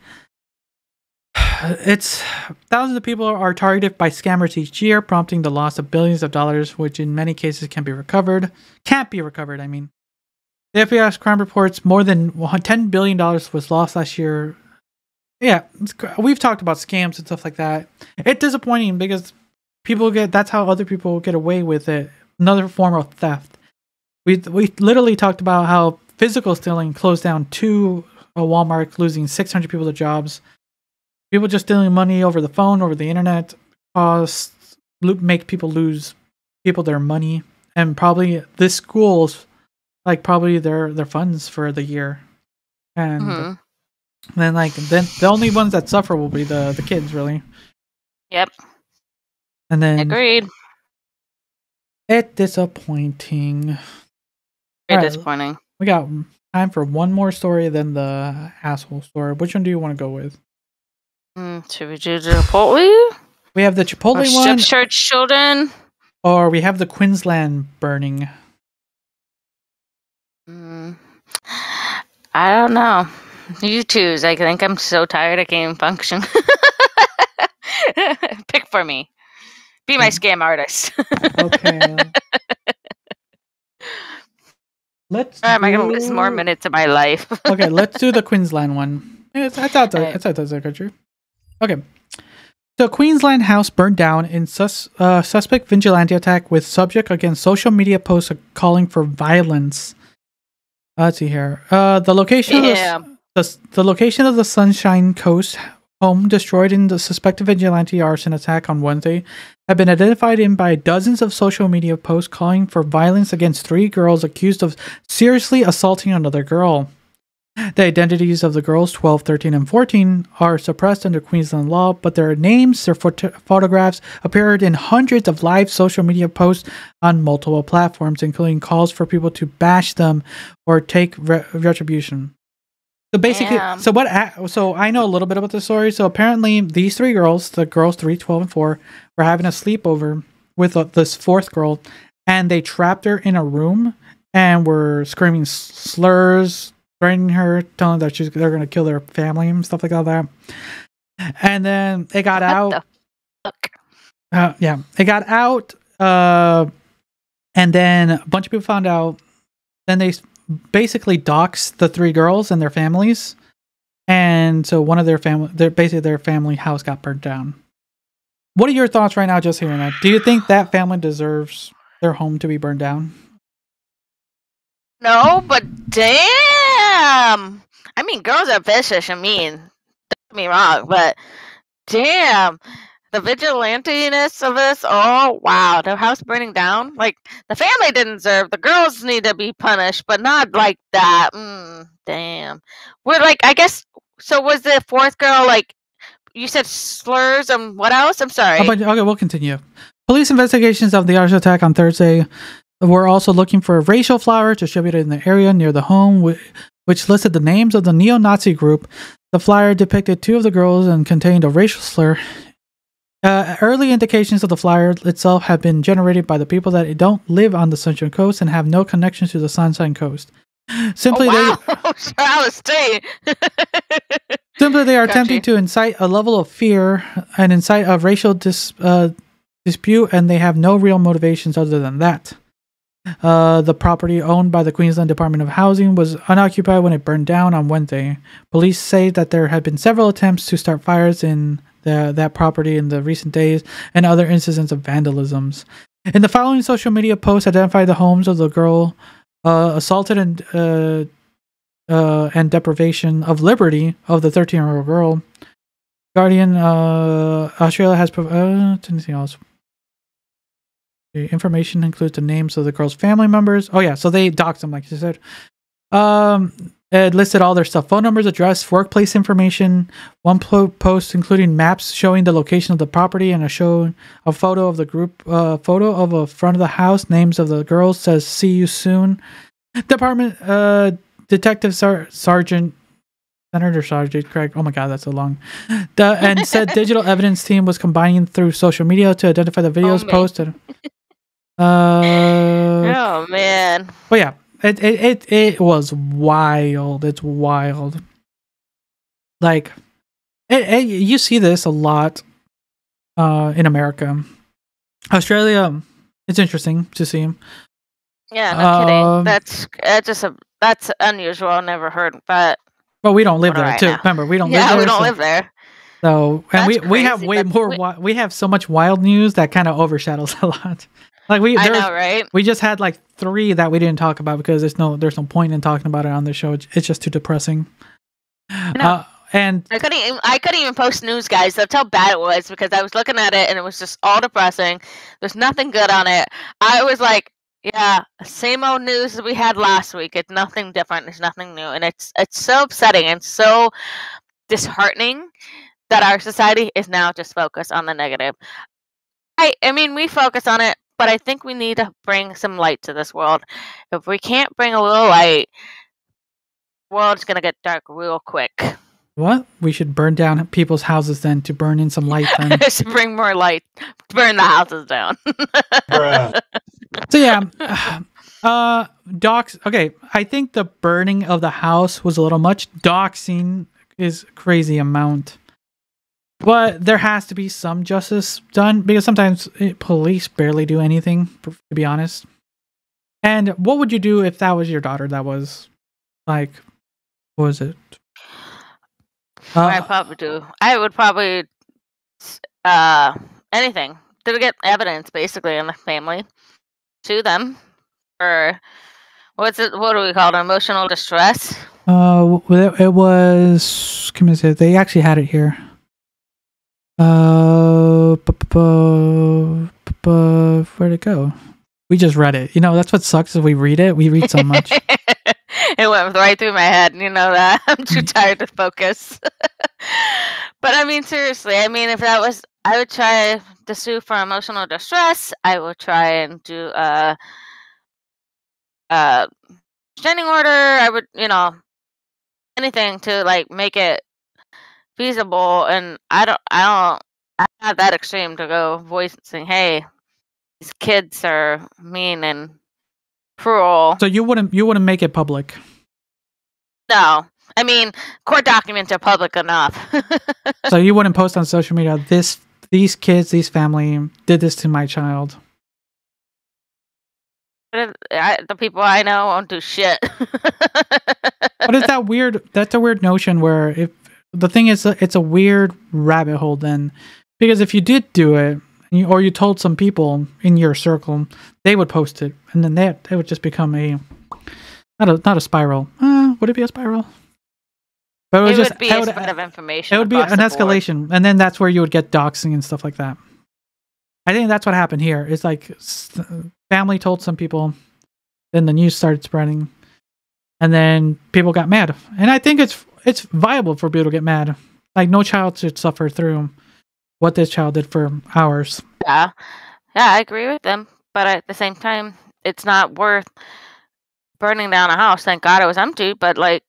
it's thousands of people are targeted by scammers each year, prompting the loss of billions of dollars, which in many cases can't be recovered. I mean, the FBI's crime reports more than $10 billion was lost last year. Yeah, we've talked about scams and stuff like that. It's disappointing because that's how other people get away with it. Another form of theft. We literally talked about how physical stealing closed down two Walmart, losing 600 people their jobs. People just stealing money over the phone, over the internet, make people lose their money, and probably this school's like probably their funds for the year. And then the only ones that suffer will be the kids, really. Yep. And then agreed. It's disappointing. Very disappointing. We got time for one more story, then the asshole story. Which one do you want to go with? Should we do the Chipotle? We have the Chipotle one. Church children. Or we have the Queensland burning. I don't know. You choose. I think I'm so tired of game function. Pick for me. Be my scam artist. Okay. Am I going to lose more minutes of my life? Okay, let's do the Queensland one. I thought that was a good true. Okay. So, Queensland house burned down in suspect vigilante attack with subject against social media posts calling for violence. Let's see here. The location the location of the Sunshine Coast home destroyed in the suspected vigilante arson attack on Wednesday have been identified by dozens of social media posts calling for violence against 3 girls accused of seriously assaulting another girl. The identities of the girls, 12, 13, and 14, are suppressed under Queensland law, but their names, their photographs appeared in hundreds of live social media posts on multiple platforms, including calls for people to bash them or take retribution. So basically, so I know a little bit about the story. So apparently, these 3 girls, the girls 3, 12, and 4, were having a sleepover with this 4th girl, and they trapped her in a room and were screaming slurs, threatening her, telling her that they're going to kill their family and stuff like that. And then it got out. It got out. And then a bunch of people found out. Then they basically doxed the 3 girls and their families. And so one of their family house got burnt down. What are your thoughts right now just hearing that? Do you think that family deserves their home to be burned down? No, but damn! I mean, girls are vicious and mean. Don't get me wrong, but damn, the vigilantiness of this. Oh wow, their house burning down. Like the family didn't deserve. The girls need to be punished, but not like that. Damn. We're like, I guess. So was the 4th girl like? You said slurs and what else? I'm sorry. Okay, we'll continue. Police investigations of the arson attack on Thursday. We're also looking for a racial flower distributed in the area near the home, which listed the names of the neo-Nazi group. The flyer depicted 2 of the girls and contained a racial slur. Early indications of the flyer itself have been generated by the people that don't live on the Sunshine Coast and have no connection to the Sunshine Coast. Simply, they are attempting to incite a level of fear and incite a racial dispute, and they have no real motivations other than that. The property owned by the Queensland Department of Housing was unoccupied when it burned down on Wednesday. Police say that there had been several attempts to start fires in that property in the recent days and other incidents of vandalisms. In the following social media posts identify the homes of the girl assaulted and deprivation of liberty of the 13-year-old girl. Guardian Australia has anything else. The information includes the names of the girl's family members. Oh yeah, so they doxed them, like you said. It listed all their stuff: phone numbers, address, workplace information. One post including maps showing the location of the property and a photo of the group, photo of a front of the house. Names of the girls says "See you soon." Department Detective Sergeant Craig. Oh my God, that's so long. And said digital evidence team was combining through social media to identify the videos posted. Oh man. But yeah, it was wild. It's wild. Like, you see this a lot in America. Australia, it's interesting to see. Yeah, no kidding. That's unusual. Never heard, but we don't live there too. Remember, we don't live there. Yeah, we don't live there. So, and we have way more. We have so much wild news that kind of overshadows a lot. Like I know, right? We just had like 3 that we didn't talk about because there's no point in talking about it on the show. It's just too depressing. And I couldn't even post news, guys. That's how bad it was because I was looking at it and it was just all depressing. There's nothing good on it. I was like, yeah, same old news that we had last week. It's nothing different. There's nothing new, and it's so upsetting and so disheartening that our society is now just focused on the negative. I mean, we focus on it, but I think we need to bring some light to this world. If we can't bring a little light, the world's gonna get dark real quick. What? We should burn down people's houses then to burn in some light then. To bring more light. Burn the houses down. So yeah, Dox. Okay, I think the burning of the house was a little much. Doxing is a crazy amount. But there has to be some justice done because sometimes police barely do anything, to be honest. And what would you do if that was your daughter? That was like, what was it? I would probably anything to get evidence basically in the family to them for what do we call it? Emotional distress. It was. Give me a second. They actually had it here. Where'd it go? We just read it. That's what sucks is we read it. We read so much. It went right through my head. You know that I'm too tired to focus. But I mean, seriously. I mean, if that was, I would try to sue for emotional distress. I would try and do restraining order. I would, anything to like make it feasible. And I'm not that extreme to go voicing, hey, these kids are mean and cruel. So you wouldn't make it public? No. I mean, court documents are public enough. So you wouldn't post on social media, these kids, these family did this to my child? The people I know won't do shit. But is that weird? That's a weird notion where if the thing is, it's a weird rabbit hole then. Because if you did do it, or you told some people in your circle, they would post it, and then they would just become not a spiral. Would it be a spiral? But it would be a spread of information. It would be an escalation, and then that's where you would get doxing and stuff like that. I think that's what happened here. It's like family told some people, then the news started spreading, and then people got mad. And I think it's viable for people to get mad. Like no child should suffer through what this child did for hours. Yeah, I agree with them. But at the same time, it's not worth burning down a house. Thank God it was empty. But like,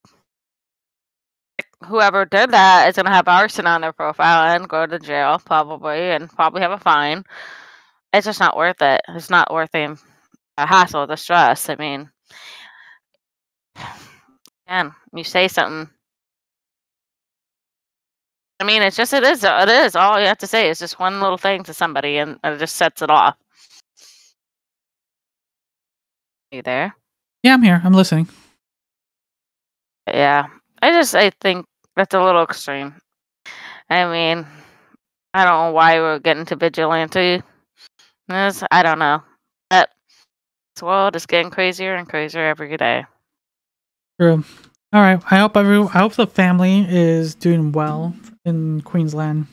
whoever did that is going to have arson on their profile and go to jail probably, and probably have a fine. It's just not worth it. It's not worth the hassle, the stress. I mean, man, you say something. I mean, it is. All you have to say is just one little thing to somebody, and it just sets it off. Are you there? Yeah, I'm here. I'm listening. Yeah. I think that's a little extreme. I mean, I don't know why we're getting to vigilante. I don't know. But this world is getting crazier and crazier every day. True. All right. I hope the family is doing well in Queensland,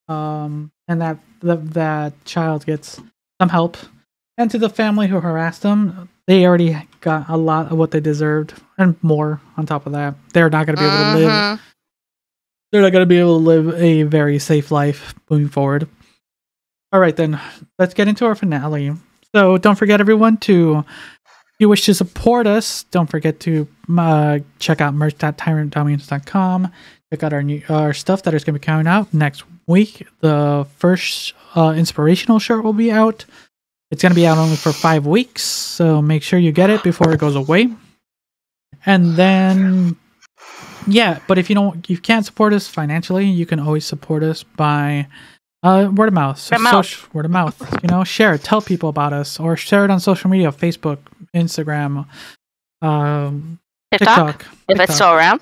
and that child gets some help. And to the family who harassed them, they already got a lot of what they deserved and more on top of that. They're not going to be able to live. They're not going to be able to live a very safe life moving forward. All right, then. Let's get into our finale. So don't forget, everyone, if you wish to support us, don't forget to check out merch.tyrantdominus.com. Check out our stuff that is going to be coming out next week. The first inspirational shirt will be out. It's going to be out only for 5 weeks, so make sure you get it before it goes away. And then, yeah, but if you can't support us financially, you can always support us by word of mouth. Word of mouth. Share it. Tell people about us, or share it on social media: Facebook, Instagram, TikTok. If it's still around.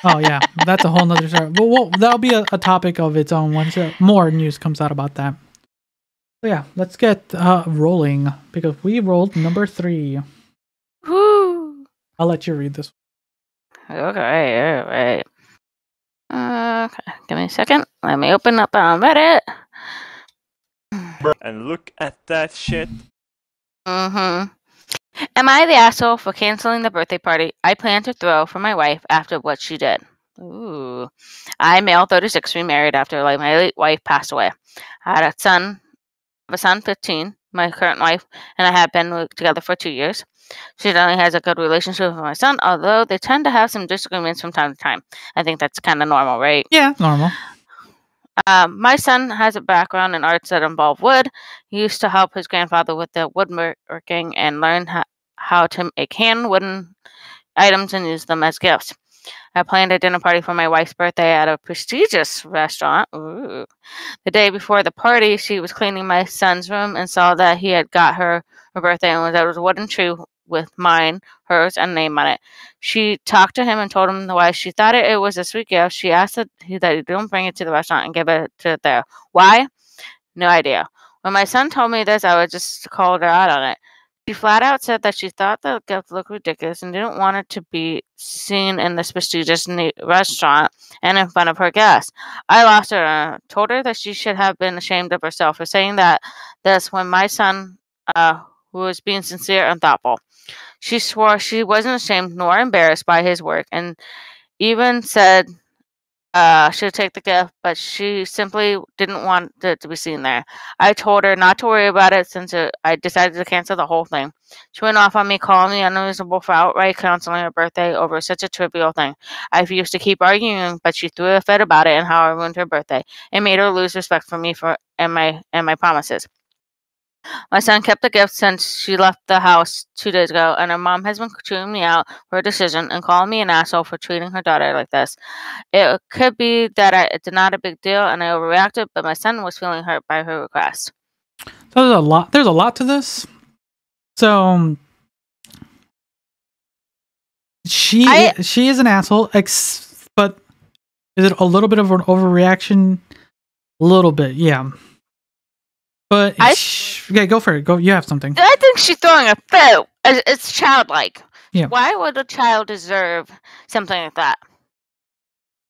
Oh yeah, that's a whole nother story. Well, that'll be a topic of its own once more news comes out about that. So yeah, let's get rolling because we rolled number 3. Woo! I'll let you read this. Okay, all right. Okay, give me a second. Let me open up on Reddit. And look at that shit. Am I the asshole for canceling the birthday party I planned to throw for my wife after what she did? Ooh. I, male 36, remarried after my late wife passed away. I had a son, 15. My current wife and I have been together for 2 years. She generally has a good relationship with my son, although they tend to have some disagreements from time to time. I think that's kind of normal, right? Yeah, normal. My son has a background in arts that involve wood. He used to help his grandfather with the woodworking and learn how to make hand wooden items and use them as gifts. I planned a dinner party for my wife's birthday at a prestigious restaurant. Ooh. The day before the party, she was cleaning my son's room and saw that he had got her birthday and there was a wooden tree with mine, hers, and name on it. She talked to him and told him why she thought it was a sweet gift. She asked that he don't bring it to the restaurant and give it to there. Why? No idea. When my son told me this, I would just called her out on it. She flat out said that she thought the gift looked ridiculous and didn't want it to be seen in this prestigious restaurant and in front of her guests. I lost her and told her that she should have been ashamed of herself for saying this when my son was being sincere and thoughtful. She swore she wasn't ashamed nor embarrassed by his work and even said should take the gift, but she simply didn't want it to be seen there. I told her not to worry about it since I decided to cancel the whole thing. She went off on me, calling me unreasonable for outright canceling her birthday over such a trivial thing. I refused to keep arguing, but she threw a fit about it and how I ruined her birthday. It made her lose respect for me and my promises. My son kept the gift since she left the house 2 days ago, and her mom has been chewing me out for her decision and calling me an asshole for treating her daughter like this. It could be that it's not a big deal and I overreacted, but my son was feeling hurt by her request. So there's a lot to this. So she is an asshole, but is it a little bit of an overreaction? A little bit, yeah. But okay, go for it. Go. You have something. I think she's throwing a fit. It's childlike. Yeah. Why would a child deserve something like that?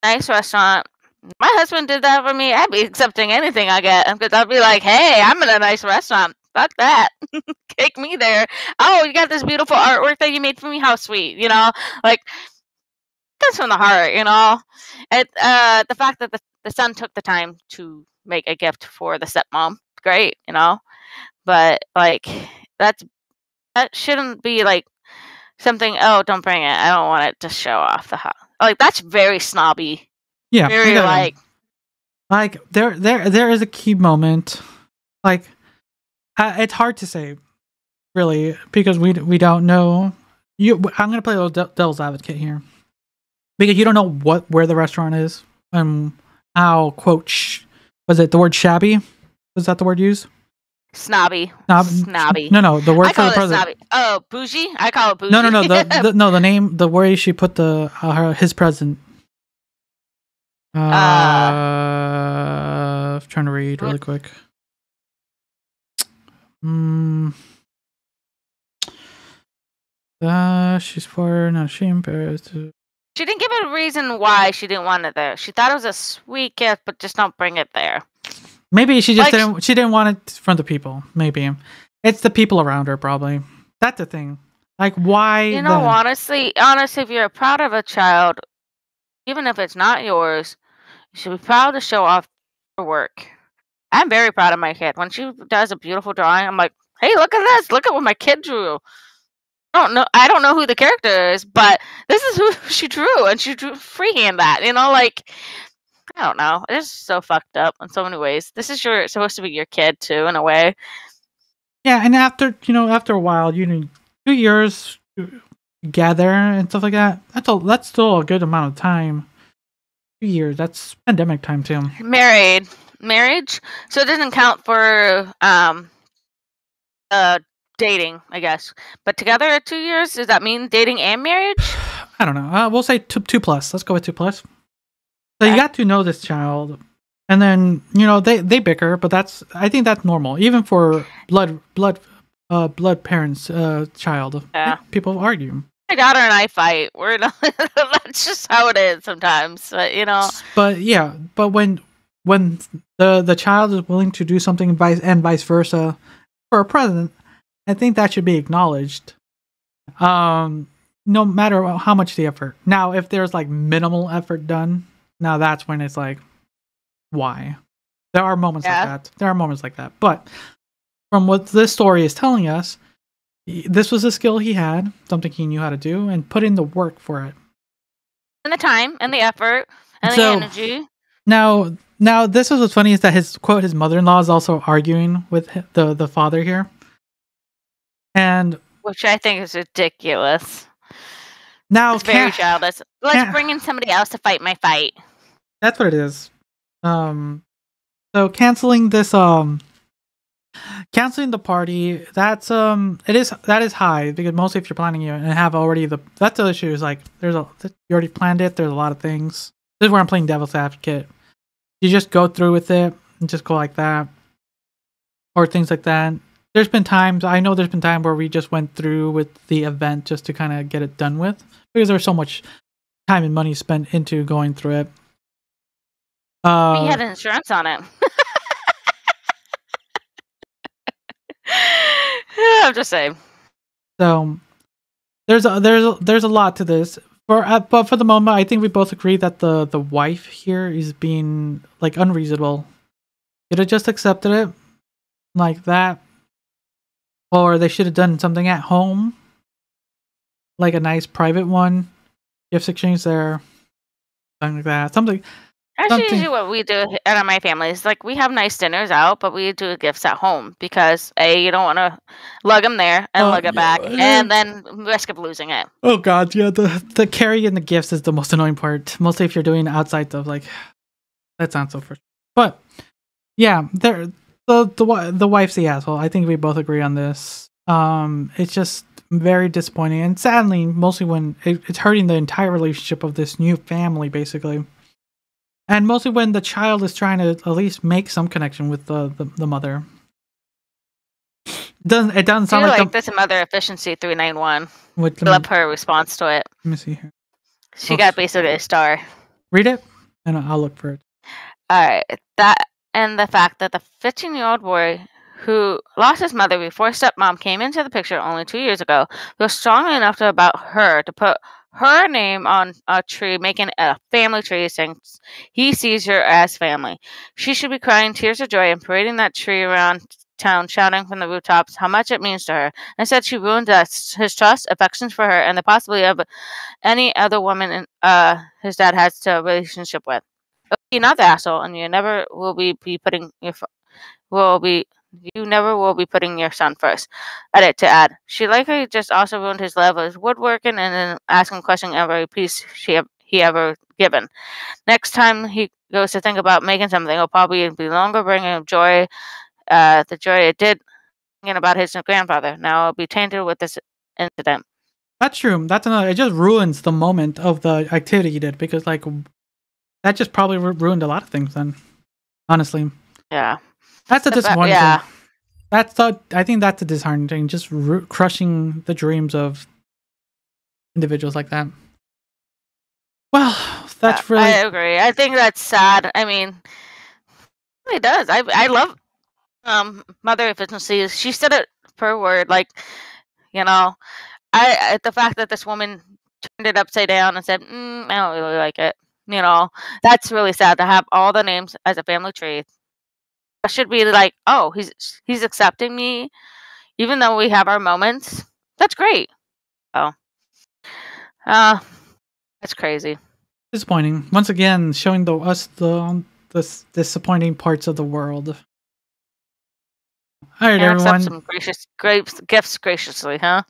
Nice restaurant. My husband did that for me. I'd be accepting anything I get because I'd be like, "Hey, I'm in a nice restaurant. Fuck that. Take me there. Oh, you got this beautiful artwork that you made for me. How sweet. You know, like that's from the heart. You know, the fact that the son took the time to make a gift for the stepmom. Great, you know, but like that shouldn't be like something. Oh, don't bring it. I don't want it to show off the house. Like that's very snobby. Yeah, very like there is a key moment. Like it's hard to say, really, because we don't know. I'm gonna play a little devil's advocate here, because you don't know where the restaurant is and how was it the word shabby? Was that the word used? Snobby. Snobby. No, the word for the president. Snobby. Oh, bougie? I call it bougie. No. The way she put his present. I'm trying to read really quick. She's poor, not she embarrassed. She didn't give a reason why she didn't want it there. She thought it was a sweet gift, but just don't bring it there. Maybe she just didn't. She didn't want it from the people. Maybe it's the people around her. Probably that's the thing. Like why? You know, honestly, if you're proud of a child, even if it's not yours, you should be proud to show off her work. I'm very proud of my kid. When she does a beautiful drawing, I'm like, "Hey, look at this! Look at what my kid drew." I don't know who the character is, but this is who she drew, and she drew freehand that. You know, like. I don't know. It's so fucked up in so many ways. This is supposed to be your kid too, in a way. Yeah, and after a while, 2 years together and stuff like that. That's still a good amount of time. 2 years. That's pandemic time too. Marriage. So it doesn't count for dating, I guess. But together at 2 years, does that mean dating and marriage? I don't know. We'll say 2+. Let's go with 2+. So you got to know this child, and then they bicker, but I think that's normal, even for blood parents, child. Yeah. People argue. My daughter and I fight. We're not. That's just how it is sometimes. But But when the child is willing to do something vice versa for a present, I think that should be acknowledged. No matter how much the effort. Now, if there's like minimal effort done. Now that's when it's like, why? There are moments like that. But from what this story is telling us, this was a skill he had, something he knew how to do, and put in the work for it. And the time, and the effort, and the energy. Now this is what's funny is that his mother-in-law is also arguing with the father here. And which I think is ridiculous. Now, It's very childish. Let's bring in somebody else to fight my fight. That's what it is. So canceling this, canceling the party. That is high because mostly if you're planning it and have already that's the issue is like you already planned it. There's a lot of things. This is where I'm playing devil's advocate. You just go through with it and just go like that, or things like that. There's been times where we just went through with the event just to kind of get it done with because there's so much time and money spent into going through it. We had insurance on it. I'm just saying. So there's a lot to this. But for the moment, I think we both agree that the wife here is being like unreasonable. Should have just accepted it like that, or they should have done something at home, like a nice private one, gifts exchange there, something like that. That's usually what we do in my family. Is like we have nice dinners out, but we do gifts at home because you don't want to lug them there and lug it back, and then risk of losing it. Oh God, yeah, the carrying the gifts is the most annoying part. Mostly if you're doing outside stuff, like that sounds so frustrating. But yeah, the wife's the asshole. I think we both agree on this. It's just very disappointing and sadly, mostly when it's hurting the entire relationship of this new family, basically. And mostly when the child is trying to at least make some connection with the mother. It doesn't sound like this Mother Efficiency 391. I love her response to it. Let me see here. She got basically a star. Read it, and I'll look for it. All right. That and the fact that the 15-year-old boy who lost his mother before stepmom came into the picture only 2 years ago feels strongly enough about her to put her name on a tree, making a family tree, since he sees her as family. She should be crying tears of joy and parading that tree around town, shouting from the rooftops how much it means to her. Instead, she ruined his trust, affections for her, and the possibility of any other woman his dad has a relationship with. You're not the asshole, and you never will be putting your son first. Edit to add. She likely just also ruined his love of woodworking and then asking questioning every piece he ever given. Next time he goes to think about making something, it'll probably be longer bringing him joy, the joy it did thinking about his grandfather. Now it'll be tainted with this incident. That's true. That's another. It just ruins the moment of the activity he did because, like, that just probably ruined a lot of things. Then, honestly, yeah. That's a disappointing thing. I think that's a disheartening thing, just crushing the dreams of individuals like that. Well, that's really... I agree. I think that's sad. I mean, it really does. I love Mother Efficiency. She said it per word. Like, you know, the fact that this woman turned it upside down and said, I don't really like it. You know, that's really sad to have all the names as a family tree. I should be like, oh, he's accepting me, even though we have our moments. That's great. Oh, that's crazy. Disappointing. Once again, showing us the disappointing parts of the world. All right, everyone. Accept some gifts graciously, huh?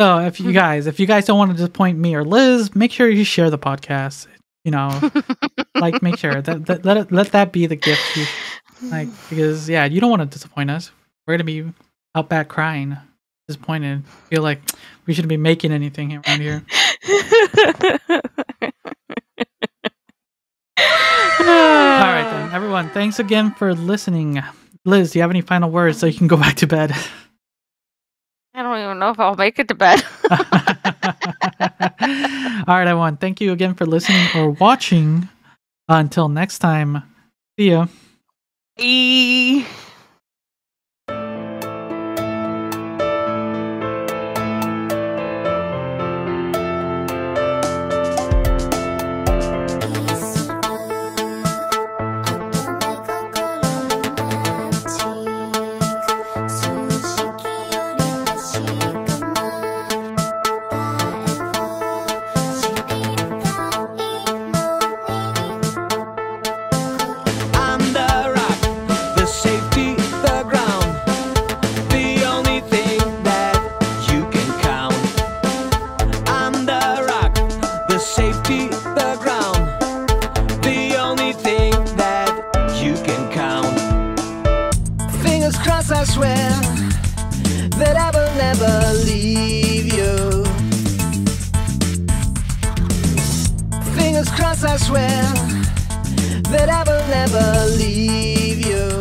So, if you guys don't want to disappoint me or Liz, make sure you share the podcast. You know, like make sure that let that be the gift. Like, because yeah, you don't want to disappoint us. We're gonna be out back crying, disappointed. Feel like we shouldn't be making anything around here. All right then, everyone. Thanks again for listening. Liz, do you have any final words so you can go back to bed? I don't even know if I'll make it to bed. All right, everyone. Thank you again for listening or watching. Until next time, see ya. Bye. Safety promise I swear that I will never leave you.